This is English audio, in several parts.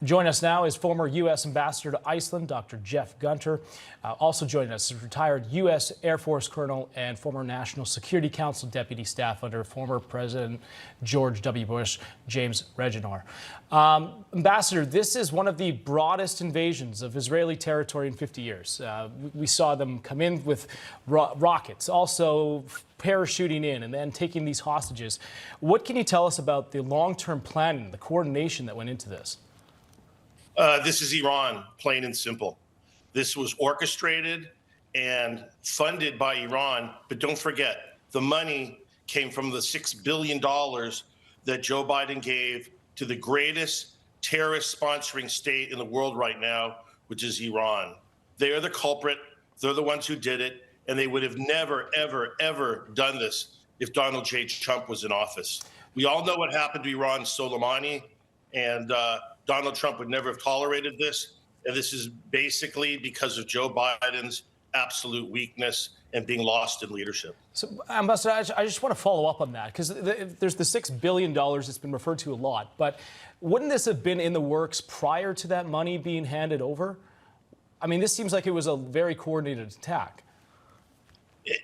Join us now is former U.S. Ambassador to Iceland, Dr. Jeff Gunter. Also joining us is retired U.S. Air Force Colonel and former National Security Council Deputy Staff under former President George W. Bush, James Regenor. Ambassador, this is one of the broadest invasions of Israeli territory in 50 years. We saw them come in with rockets, also parachuting in and then taking these hostages. What can you tell us about the long-term planning, the coordination that went into this? This is Iran, plain and simple. This was orchestrated and funded by Iran. But don't forget, the money came from the $6 billion that Joe Biden gave to the greatest terrorist sponsoring state in the world right now, which is Iran. They are the culprit. They're the ones who did it. And they would have never, ever, ever done this if Donald J. Trump was in office. We all know what happened to Iran, Soleimani, and Donald Trump would never have tolerated this. And this is basically because of Joe Biden's absolute weakness and being lost in leadership. So, Ambassador, I just want to follow up on that, because there's the $6 billion that's been referred to a lot. But wouldn't this have been in the works prior to that money being handed over? I mean, this seems like it was a very coordinated attack.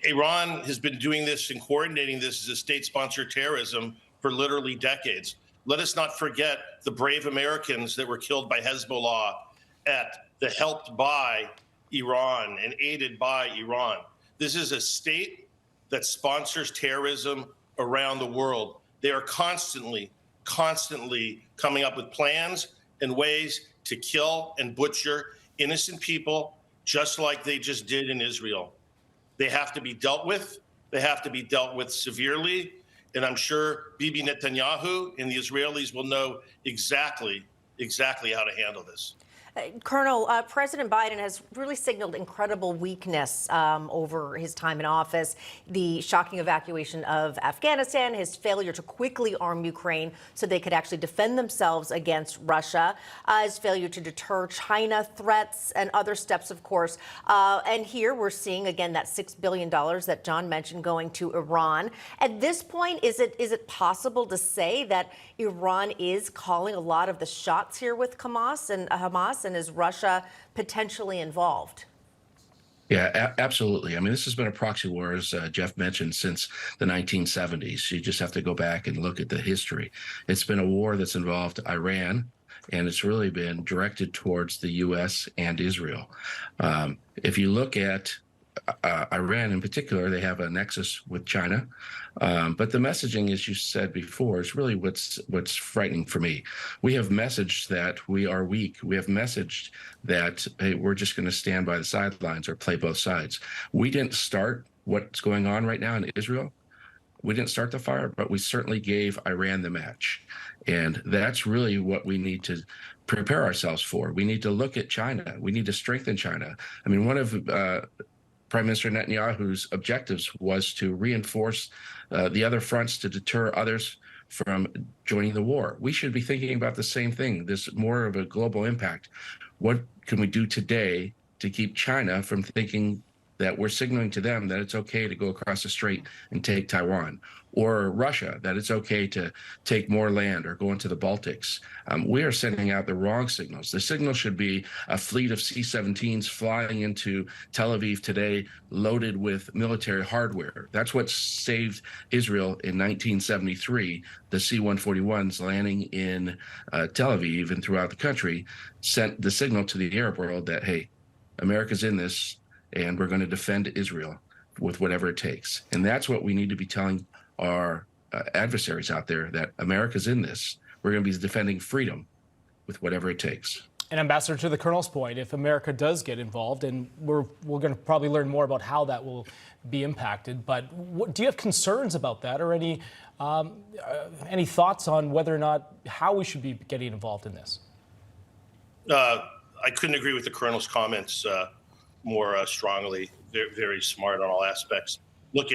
Iran has been doing this and coordinating this as a state-sponsored terrorism for literally decades. Let us not forget the brave Americans that were killed by Hezbollah helped by Iran and aided by Iran. This is a state that sponsors terrorism around the world. They are constantly coming up with plans and ways to kill and butcher innocent people, just like they just did in Israel. They have to be dealt with. They have to be dealt with severely. And I'm sure Bibi Netanyahu and the Israelis will know exactly how to handle this. Colonel, President Biden has really signaled incredible weakness over his time in office. The shocking evacuation of Afghanistan, his failure to quickly arm Ukraine so they could actually defend themselves against Russia, his failure to deter China threats and other steps, of course. And here we're seeing, again, that $6 billion that John mentioned going to Iran. At this point, is it possible to say that Iran is calling a lot of the shots here with Hamas? And is Russia potentially involved? Yeah, absolutely. I mean, this has been a proxy war, as Jeff mentioned, since the 1970s. You just have to go back and look at the history. It's been a war that's involved Iran, and it's really been directed towards the U.S. and Israel. If you look at Iran in particular, they have a nexus with China. But the messaging, as you said before, is really what's frightening for me. We have messaged that we are weak. We have messaged that, hey, we're just going to stand by the sidelines or play both sides. We didn't start what's going on right now in Israel. We didn't start the fire, but we certainly gave Iran the match. And that's really what we need to prepare ourselves for. We need to look at China. We need to strengthen China. I mean, one of Prime Minister Netanyahu's objectives was to reinforce the other fronts to deter others from joining the war. We should be thinking about the same thing. This more of a global impact. What can we do today to keep China from thinking that we're signaling to them that it's okay to go across the strait and take Taiwan, or Russia, that it's okay to take more land or go into the Baltics? We are sending out the wrong signals. The signal should be a fleet of C-17s flying into Tel Aviv today, loaded with military hardware. That's what saved Israel in 1973. The C-141s landing in Tel Aviv and throughout the country sent the signal to the Arab world that, hey, America's in this, and we're going to defend Israel with whatever it takes. And that's what we need to be telling our adversaries out there, that America's in this. We're going to be defending freedom with whatever it takes. And Ambassador, to the Colonel's point, if America does get involved, and we're going to probably learn more about how that will be impacted, but do you have concerns about that, or any thoughts on whether or not how we should be getting involved in this? I couldn't agree with the Colonel's comments more strongly. They're very smart on all aspects. Look,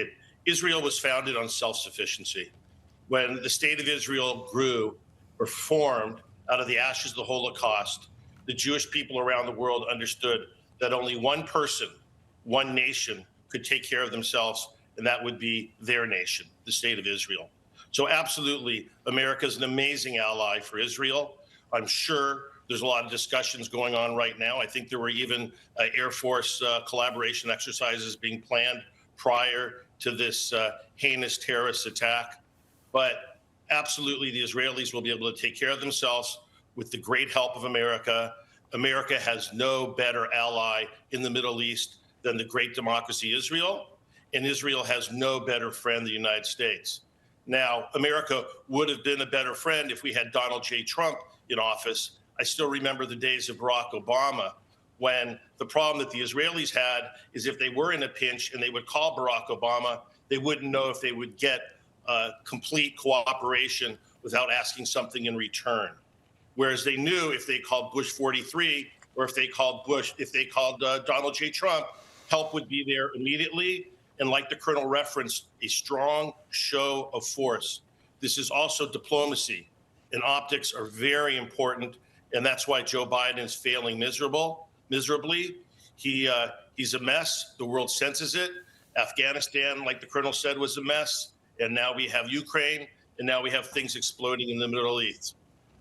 Israel was founded on self-sufficiency. When the state of Israel grew or formed out of the ashes of the Holocaust, the Jewish people around the world understood that only one person, one nation, could take care of themselves, and that would be their nation, the state of Israel. So absolutely, America is an amazing ally for Israel. I'm sure There's a lot of discussions going on right now. I think there were even Air Force collaboration exercises being planned prior to this heinous terrorist attack. But absolutely, the Israelis will be able to take care of themselves with the great help of America. America has no better ally in the Middle East than the great democracy Israel, and Israel has no better friend, the United States. Now, America would have been a better friend if we had Donald J. Trump in office. I still remember the days of Barack Obama, when the problem that the Israelis had is if they were in a pinch and they would call Barack Obama, they wouldn't know if they would get complete cooperation without asking something in return. Whereas they knew if they called Bush 43 or if they called Donald J. Trump, help would be there immediately. And like the Colonel referenced, a strong show of force. This is also diplomacy, and optics are very important. And that's why Joe Biden is failing miserably. He's a mess. The world senses it. Afghanistan, like the Colonel said, was a mess. And now we have Ukraine, and now we have things exploding in the Middle East.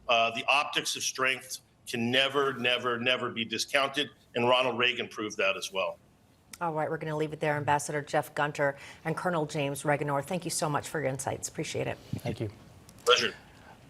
The optics of strength can never, never, never be discounted. And Ronald Reagan proved that as well. All right, we're going to leave it there. Ambassador Jeff Gunter and Colonel James Reganor, thank you so much for your insights. Appreciate it. Thank you. Pleasure.